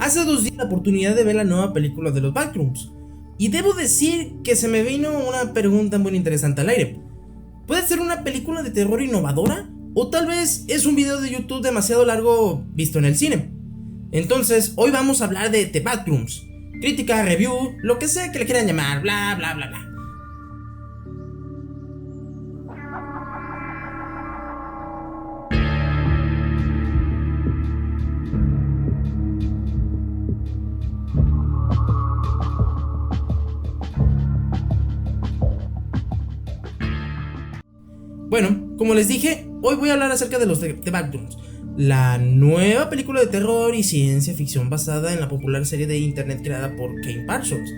Hace 2 días la oportunidad de ver la nueva película de los Backrooms, y debo decir que se me vino una pregunta muy interesante al aire. ¿Puede ser una película de terror innovadora? ¿O tal vez es un video de YouTube demasiado largo visto en el cine? Entonces, hoy vamos a hablar de The Backrooms. Crítica, review, lo que sea que le quieran llamar, bla bla bla bla. Bueno, como les dije, hoy voy a hablar acerca de los The Backrooms, la nueva película de terror y ciencia ficción basada en la popular serie de internet creada por Kane Parsons,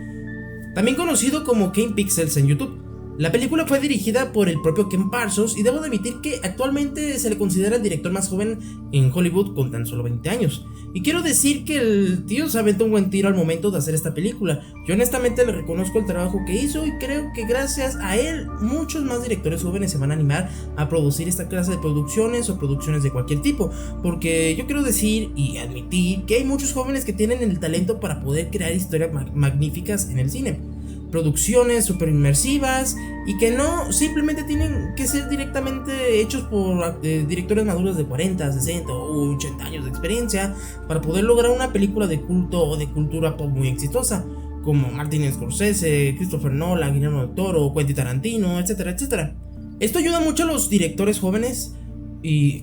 también conocido como Kane Pixels en YouTube. La película fue dirigida por el propio Kane Parsons y debo de admitir que actualmente se le considera el director más joven en Hollywood con tan solo 20 años. Y quiero decir que el tío se aventó un buen tiro al momento de hacer esta película. Yo honestamente le reconozco el trabajo que hizo y creo que gracias a él muchos más directores jóvenes se van a animar a producir esta clase de producciones o producciones de cualquier tipo. Porque yo quiero decir y admitir que hay muchos jóvenes que tienen el talento para poder crear historias magníficas en el cine. Producciones super inmersivas y que no simplemente tienen que ser directamente hechos por directores maduros de 40, 60 o 80 años de experiencia para poder lograr una película de culto o de cultura pop muy exitosa, como Martin Scorsese, Christopher Nolan, Guillermo del Toro, Quentin Tarantino, etcétera, etcétera. Esto ayuda mucho a los directores jóvenes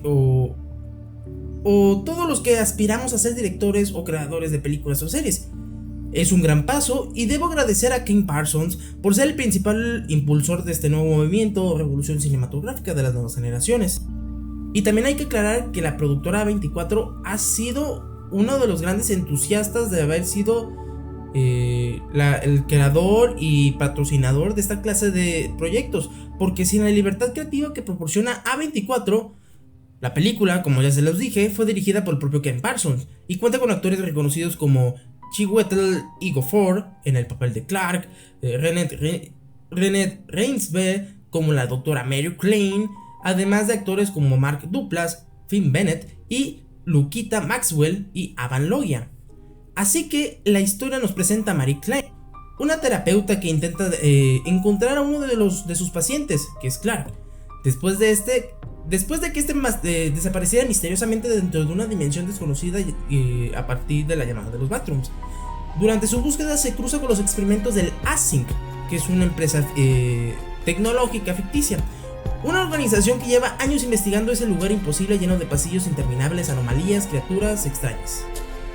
o todos los que aspiramos a ser directores o creadores de películas o series. Es un gran paso y debo agradecer a Kane Parsons por ser el principal impulsor de este nuevo movimiento o revolución cinematográfica de las nuevas generaciones. Y también hay que aclarar que la productora A24 ha sido uno de los grandes entusiastas de haber sido el creador y patrocinador de esta clase de proyectos, porque sin la libertad creativa que proporciona A24, la película, como ya se los dije, fue dirigida por el propio Kane Parsons y cuenta con actores reconocidos como Chiwetel Ejiofor en el papel de Clark, Renée Reinsve como la doctora Mary Klein, además de actores como Mark Duplass, Finn Bennett y Lukita Maxwell y Avan Logia. Así que la historia nos presenta a Mary Klein, una terapeuta que intenta encontrar a uno de sus pacientes, que es Clark, después de que este desapareciera misteriosamente dentro de una dimensión desconocida a partir de la llamada de los Backrooms. Durante su búsqueda se cruza con los experimentos del Async, que es una empresa tecnológica ficticia, una organización que lleva años investigando ese lugar imposible lleno de pasillos interminables, anomalías, criaturas extrañas.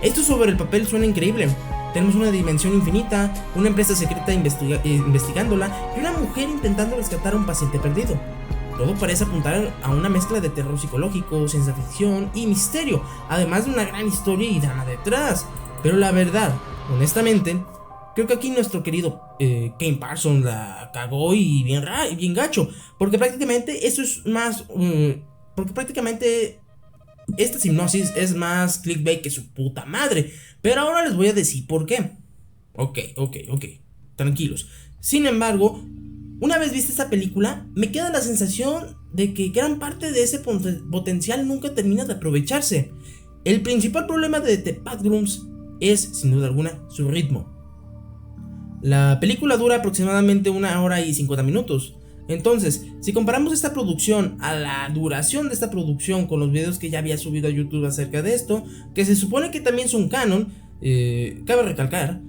Esto sobre el papel suena increíble. Tenemos una dimensión infinita, una empresa secreta investigándola y una mujer intentando rescatar a un paciente perdido. Todo parece apuntar a una mezcla de terror psicológico, ciencia ficción y misterio, además de una gran historia y drama detrás. Pero la verdad, honestamente, creo que aquí nuestro querido Kane Parsons la cagó y bien gacho, porque prácticamente eso es más... porque prácticamente esta hipnosis es más clickbait que su puta madre. Pero ahora les voy a decir por qué. Ok, tranquilos. Sin embargo, una vez vista esta película, me queda la sensación de que gran parte de ese potencial nunca termina de aprovecharse. El principal problema de The Backrooms es, sin duda alguna, su ritmo. La película dura aproximadamente 1 hora y 50 minutos. Entonces, si comparamos esta producción a la duración de esta producción con los videos que ya había subido a YouTube acerca de esto, que se supone que también son canon, cabe recalcar,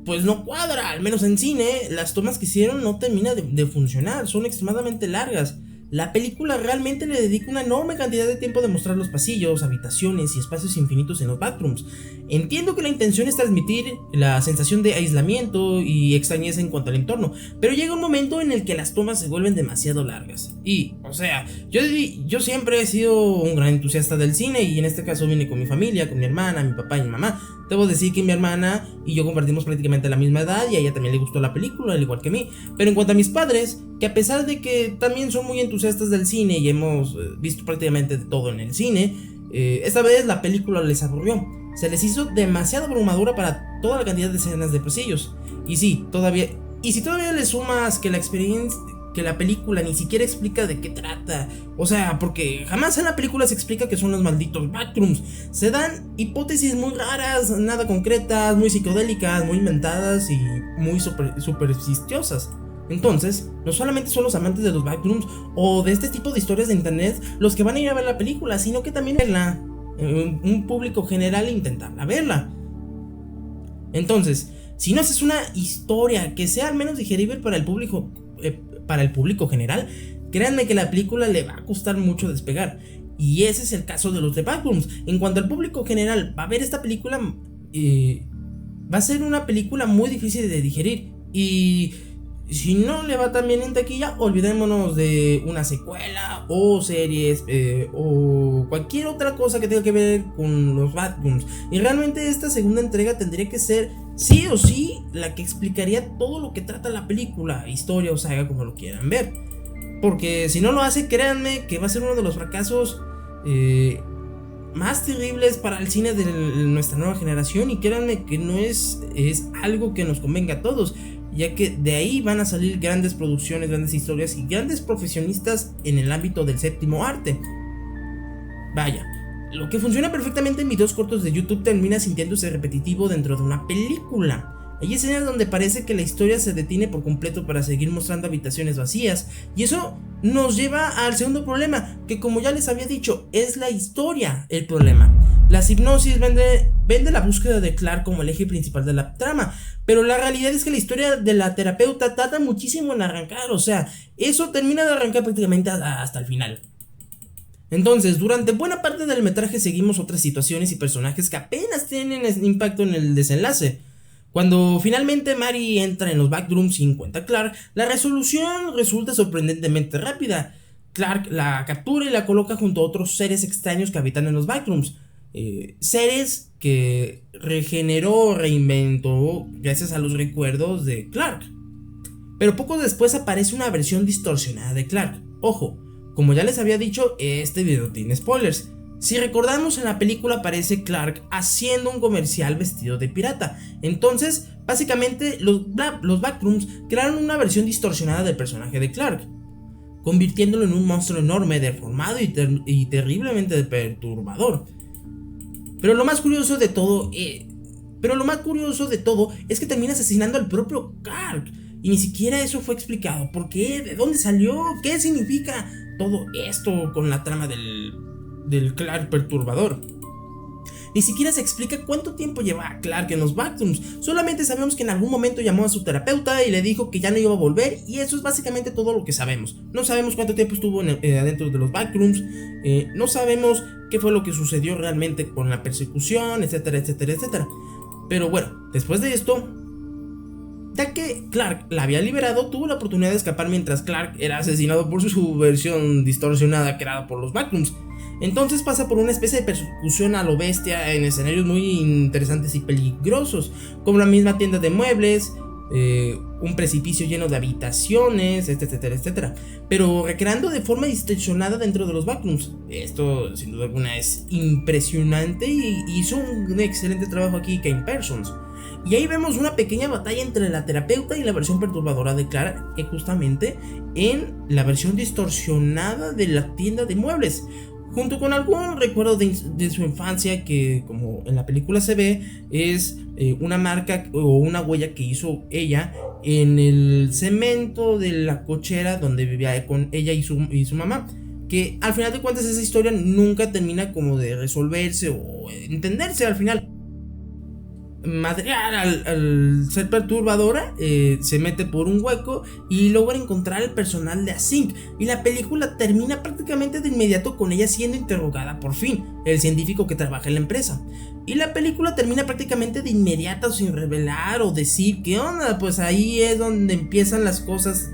pues no cuadra, al menos en cine. Las tomas que hicieron no terminan de funcionar, son extremadamente largas. La película realmente le dedica una enorme cantidad de tiempo de mostrar los pasillos, habitaciones y espacios infinitos en los Backrooms. Entiendo que la intención es transmitir la sensación de aislamiento y extrañeza en cuanto al entorno, pero llega un momento en el que las tomas se vuelven demasiado largas. Y, o sea, yo siempre he sido un gran entusiasta del cine y en este caso vine con mi familia, con mi hermana, mi papá y mi mamá. Debo decir que mi hermana y yo compartimos prácticamente la misma edad y a ella también le gustó la película, al igual que a mí. Pero en cuanto a mis padres, que a pesar de que también son muy entusiastas del cine y hemos visto prácticamente de todo en el cine, esta vez la película les aburrió. Se les hizo demasiado abrumadora para toda la cantidad de escenas de pasillos. Y si todavía le sumas que que la película ni siquiera explica de qué trata. O sea, porque jamás en la película se explica qué son los malditos Backrooms. Se dan hipótesis muy raras, nada concretas, muy psicodélicas, muy inventadas y muy supersticiosas. Entonces, no solamente son los amantes de los Backrooms o de este tipo de historias de internet los que van a ir a ver la película, sino que también verla, un público general intentarla verla. Entonces, si no haces una historia que sea al menos digerible para el público general, créanme que la película le va a costar mucho despegar. Y ese es el caso de los The Backrooms. En cuanto al público general va a ver esta película, va a ser una película muy difícil de digerir. Y si no le va tan bien en taquilla, olvidémonos de una secuela o series o cualquier otra cosa que tenga que ver con los Backrooms. Y realmente esta segunda entrega tendría que ser sí o sí la que explicaría todo lo que trata la película, historia o saga, como lo quieran ver. Porque si no lo hace, créanme que va a ser uno de los fracasos más terribles para el cine de nuestra nueva generación. Y créanme que no es algo que nos convenga a todos, ya que de ahí van a salir grandes producciones, grandes historias y grandes profesionistas en el ámbito del séptimo arte. Vaya, lo que funciona perfectamente en videos cortos de YouTube termina sintiéndose repetitivo dentro de una película. Hay escenas donde parece que la historia se detiene por completo para seguir mostrando habitaciones vacías, y eso nos lleva al segundo problema, que como ya les había dicho, es la historia el problema. La hipnosis vende la búsqueda de Clark como el eje principal de la trama, pero la realidad es que la historia de la terapeuta tarda muchísimo en arrancar, o sea, eso termina de arrancar prácticamente hasta el final. Entonces, durante buena parte del metraje seguimos otras situaciones y personajes que apenas tienen impacto en el desenlace. Cuando finalmente Mary entra en los Backrooms y encuentra a Clark, la resolución resulta sorprendentemente rápida. Clark la captura y la coloca junto a otros seres extraños que habitan en los Backrooms. Seres que reinventó gracias a los recuerdos de Clark. Pero poco después aparece una versión distorsionada de Clark. Ojo, como ya les había dicho, este video tiene spoilers. Si recordamos, en la película aparece Clark haciendo un comercial vestido de pirata. Entonces, básicamente, los Backrooms crearon una versión distorsionada del personaje de Clark, convirtiéndolo en un monstruo enorme, deformado y terriblemente perturbador. Pero lo más curioso de todo es que termina asesinando al propio Clark. Y ni siquiera eso fue explicado. ¿Por qué? ¿De dónde salió? ¿Qué significa todo esto con la trama del Clark perturbador? Ni siquiera se explica cuánto tiempo lleva Clark en los Backrooms. Solamente sabemos que en algún momento llamó a su terapeuta y le dijo que ya no iba a volver, y eso es básicamente todo lo que sabemos. No sabemos cuánto tiempo estuvo adentro de los Backrooms, no sabemos qué fue lo que sucedió realmente con la persecución, etcétera, etcétera, etcétera. Pero bueno, después de esto, ya que Clark la había liberado, tuvo la oportunidad de escapar mientras Clark era asesinado por su versión distorsionada creada por los Backrooms. Entonces pasa por una especie de persecución a lo bestia en escenarios muy interesantes y peligrosos, como la misma tienda de muebles, un precipicio lleno de habitaciones, etcétera, etcétera, pero recreando de forma distorsionada dentro de los Backrooms. Esto sin duda alguna es impresionante y hizo un excelente trabajo aquí Kane Parsons. Y ahí vemos una pequeña batalla entre la terapeuta y la versión perturbadora de Clark, justamente en la versión distorsionada de la tienda de muebles, junto con algún recuerdo de su infancia que, como en la película se ve, es una marca o una huella que hizo ella en el cemento de la cochera donde vivía con ella y su mamá, que al final de cuentas esa historia nunca termina como de resolverse o entenderse al final. Madrear al ser perturbadora, se mete por un hueco y logra encontrar el personal de Async, y la película termina prácticamente de inmediato con ella siendo interrogada por Finn, el científico que trabaja en la empresa. Y la película termina prácticamente de inmediato sin revelar o decir qué onda. Pues ahí es donde empiezan las cosas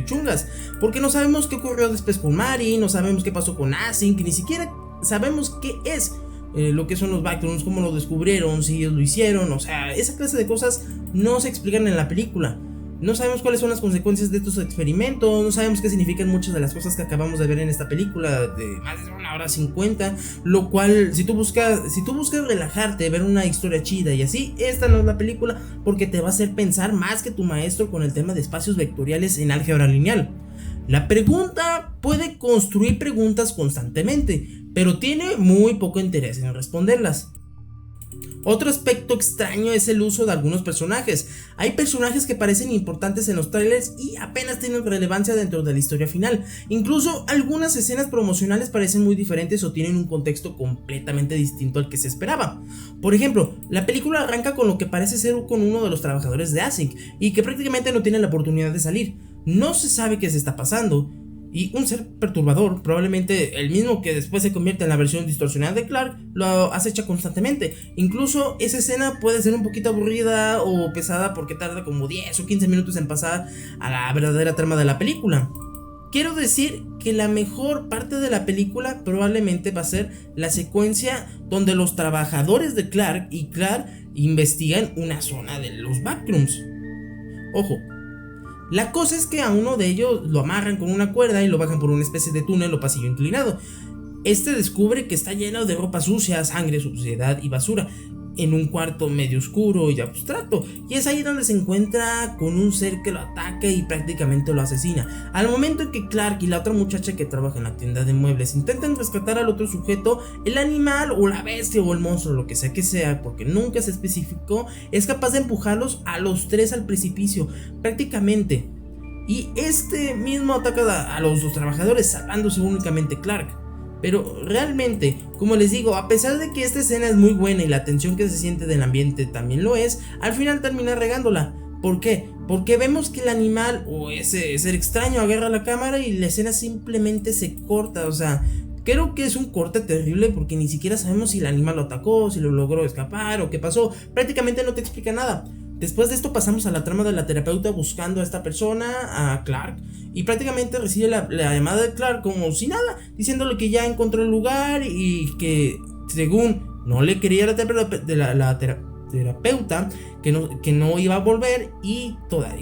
chungas, porque no sabemos qué ocurrió después con Mary, no sabemos qué pasó con Async, ni siquiera sabemos qué es lo que son los Backrooms, cómo lo descubrieron, si ellos lo hicieron. O sea, esa clase de cosas no se explican en la película. No sabemos cuáles son las consecuencias de estos experimentos, no sabemos qué significan muchas de las cosas que acabamos de ver en esta película de más de 1 hora 50, lo cual, si tú buscas relajarte, ver una historia chida y así, esta no es la película, porque te va a hacer pensar más que tu maestro con el tema de espacios vectoriales en álgebra lineal. La pregunta puede construir preguntas constantemente, pero tiene muy poco interés en responderlas. Otro aspecto extraño es el uso de algunos personajes. Hay personajes que parecen importantes en los trailers y apenas tienen relevancia dentro de la historia final. Incluso algunas escenas promocionales parecen muy diferentes o tienen un contexto completamente distinto al que se esperaba. Por ejemplo, la película arranca con lo que parece ser con uno de los trabajadores de Async y que prácticamente no tiene la oportunidad de salir. No se sabe qué se está pasando. Y un ser perturbador, probablemente el mismo que después se convierte en la versión distorsionada de Clark, lo acecha constantemente. Incluso esa escena puede ser un poquito aburrida o pesada porque tarda como 10 o 15 minutos en pasar a la verdadera trama de la película. Quiero decir que la mejor parte de la película probablemente va a ser la secuencia donde los trabajadores de Clark y Clark investigan una zona de los backrooms. Ojo, la cosa es que a uno de ellos lo amarran con una cuerda y lo bajan por una especie de túnel o pasillo inclinado. Este descubre que está lleno de ropa sucia, sangre, suciedad y basura, en un cuarto medio oscuro y abstracto, y es ahí donde se encuentra con un ser que lo ataca y prácticamente lo asesina. Al momento en que Clark y la otra muchacha que trabaja en la tienda de muebles intentan rescatar al otro sujeto, el animal o la bestia o el monstruo, lo que sea, porque nunca se especificó, es capaz de empujarlos a los tres al precipicio, prácticamente. Y este mismo ataca a los dos trabajadores, salvándose únicamente Clark. Pero realmente, como les digo, a pesar de que esta escena es muy buena y la tensión que se siente del ambiente también lo es, al final termina regándola. ¿Por qué? Porque vemos que el animal o ese ser extraño agarra la cámara y la escena simplemente se corta. O sea, creo que es un corte terrible porque ni siquiera sabemos si el animal lo atacó, si lo logró escapar o qué pasó. Prácticamente no te explica nada. Después de esto pasamos a la trama de la terapeuta buscando a esta persona, a Clark, y prácticamente recibe la llamada de Clark como si nada, diciéndole que ya encontró el lugar y que según no le quería la terapeuta, que no iba a volver y toda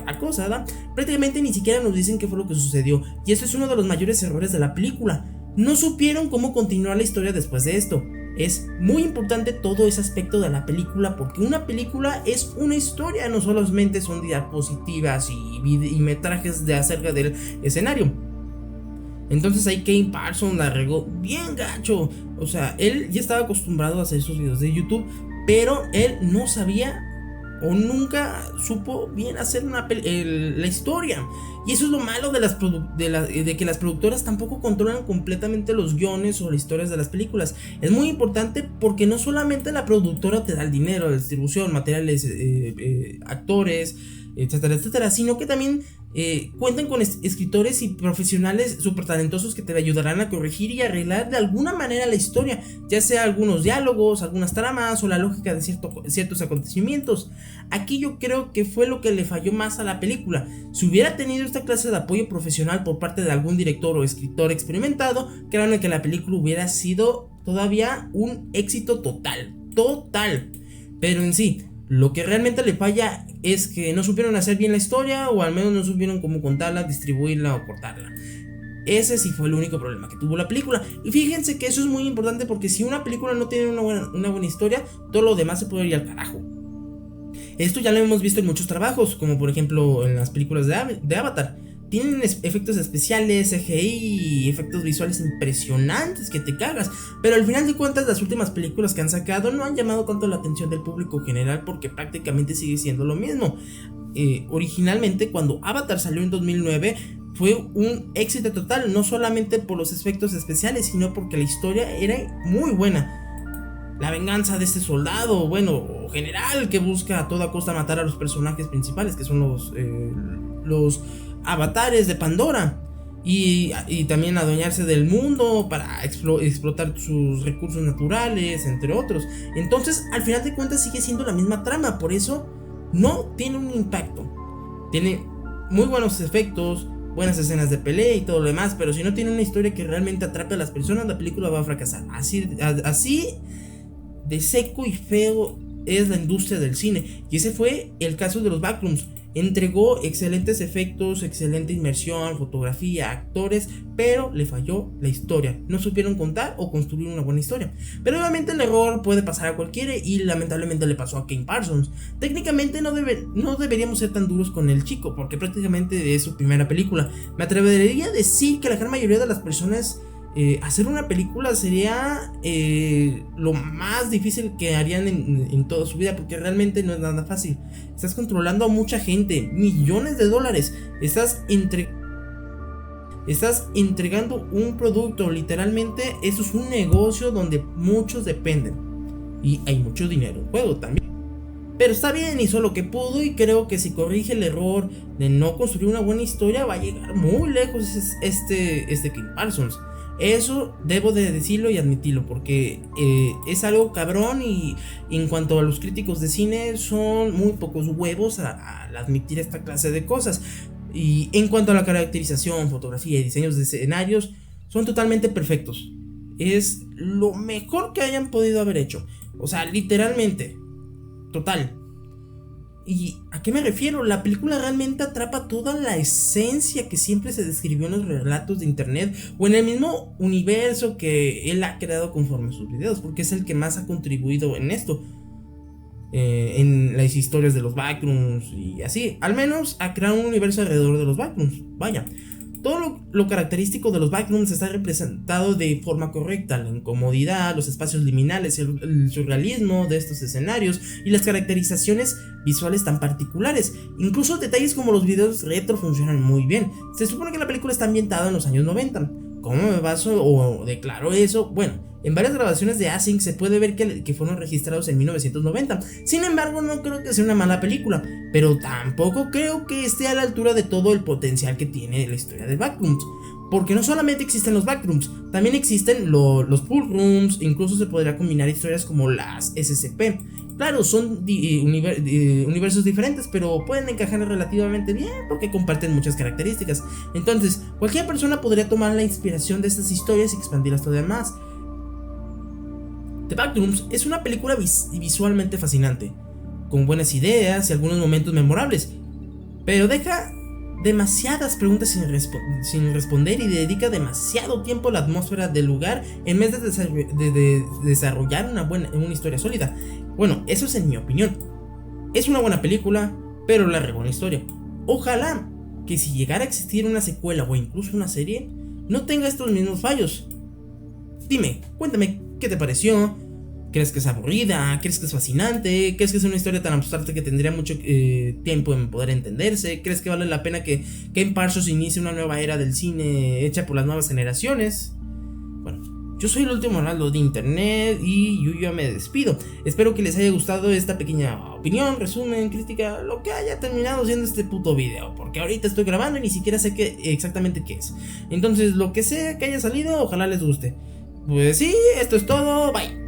la cosa, ¿verdad? Prácticamente ni siquiera nos dicen qué fue lo que sucedió, y eso es uno de los mayores errores de la película. No supieron cómo continuar la historia después de esto. Es muy importante todo ese aspecto de la película, porque una película es una historia, no solamente son diapositivas y metrajes de acerca del escenario. Entonces ahí Kane Parsons la regó bien gacho. O sea, él ya estaba acostumbrado a hacer sus videos de YouTube, pero él no sabía o nunca supo bien hacer la historia. Y eso es lo malo de que las productoras tampoco controlan completamente los guiones o las historias de las películas. Es muy importante porque no solamente la productora te da el dinero, la distribución, materiales, actores, etcétera, etcétera, sino que también cuentan con escritores y profesionales súper talentosos que te ayudarán a corregir y arreglar de alguna manera la historia, ya sea algunos diálogos, algunas tramas o la lógica de ciertos acontecimientos. Aquí yo creo que fue lo que le falló más a la película. Si hubiera tenido esta clase de apoyo profesional por parte de algún director o escritor experimentado, créanme que la película hubiera sido todavía un éxito total. Pero en sí, lo que realmente le falla es que no supieron hacer bien la historia, o al menos no supieron cómo contarla, distribuirla o cortarla. Ese sí fue el único problema que tuvo la película. Y fíjense que eso es muy importante, porque si una película no tiene una buena historia, todo lo demás se puede ir al carajo. Esto ya lo hemos visto en muchos trabajos, como por ejemplo en las películas de Avatar. Tienen efectos especiales, CGI y efectos visuales impresionantes que te cagas, pero al final de cuentas las últimas películas que han sacado no han llamado tanto la atención del público general, porque prácticamente sigue siendo lo mismo. Originalmente, cuando Avatar salió en 2009, fue un éxito total, no solamente por los efectos especiales, sino porque la historia era muy buena. La venganza de este soldado, o general, que busca a toda costa matar a los personajes principales, que son los avatares de Pandora, y también adueñarse del mundo para explotar sus recursos naturales, entre otros. Entonces, al final de cuentas, sigue siendo la misma trama, por eso no tiene un impacto. Tiene muy buenos efectos, buenas escenas de pelea y todo lo demás, pero si no tiene una historia que realmente atrape a las personas, la película va a fracasar. Así de seco y feo es la industria del cine, y ese fue el caso de los Backrooms. Entregó excelentes efectos, excelente inmersión, fotografía, actores, pero le falló la historia. No supieron contar o construir una buena historia. Pero obviamente el error puede pasar a cualquiera y lamentablemente le pasó a Kane Parsons. Técnicamente no deberíamos ser tan duros con el chico porque prácticamente es su primera película. Me atrevería a decir que la gran mayoría de las personas hacer una película sería lo más difícil que harían en toda su vida, porque realmente no es nada fácil. Estás controlando a mucha gente, millones de dólares, estás entregando un producto, literalmente eso es un negocio donde muchos dependen y hay mucho dinero en juego también. Pero está bien, hizo lo que pudo y creo que si corrige el error de no construir una buena historia va a llegar muy lejos este Kane Parsons. Eso debo de decirlo y admitirlo porque es algo cabrón y en cuanto a los críticos de cine son muy pocos huevos al admitir esta clase de cosas. Y en cuanto a la caracterización, fotografía y diseños de escenarios son totalmente perfectos. Es lo mejor que hayan podido haber hecho. O sea, literalmente. Total. ¿Y a qué me refiero? La película realmente atrapa toda la esencia que siempre se describió en los relatos de internet o en el mismo universo que él ha creado conforme a sus videos, porque es el que más ha contribuido en esto, en las historias de los backrooms y así, al menos a crear un universo alrededor de los backrooms. Vaya, todo lo característico de los backrooms está representado de forma correcta: la incomodidad, los espacios liminales, el surrealismo de estos escenarios y las caracterizaciones visuales tan particulares. Incluso detalles como los videos retro funcionan muy bien. Se supone que la película está ambientada en los años 90. ¿Cómo me baso o declaro eso? Bueno, en varias grabaciones de Async se puede ver que fueron registrados en 1990. Sin embargo, no creo que sea una mala película, pero tampoco creo que esté a la altura de todo el potencial que tiene la historia de Backrooms. Porque no solamente existen los backrooms, también existen los pool rooms. Incluso se podría combinar historias como las SCP. Claro, son universos diferentes, pero pueden encajar relativamente bien porque comparten muchas características. Entonces, cualquier persona podría tomar la inspiración de estas historias y expandirlas todavía más. The Backrooms es una película visualmente fascinante, con buenas ideas y algunos momentos memorables, pero deja demasiadas preguntas sin responder y dedica demasiado tiempo a la atmósfera del lugar en vez de desarrollar una historia sólida. Bueno, eso es en mi opinión. Es una buena película, pero la regó en la historia. Ojalá que si llegara a existir una secuela o incluso una serie, no tenga estos mismos fallos. Dime, cuéntame, ¿qué te pareció? ¿Crees que es aburrida? ¿Crees que es fascinante? ¿Crees que es una historia tan abstracta que tendría mucho tiempo en poder entenderse? ¿Crees que vale la pena que Kane Parsons inicie una nueva era del cine hecha por las nuevas generaciones? Bueno, yo soy el último Arnaldo de internet y yo ya me despido. Espero que les haya gustado esta pequeña opinión, resumen, crítica, lo que haya terminado siendo este puto video, porque ahorita estoy grabando y ni siquiera sé exactamente qué es. Entonces, lo que sea que haya salido, ojalá les guste. Pues sí, esto es todo, bye.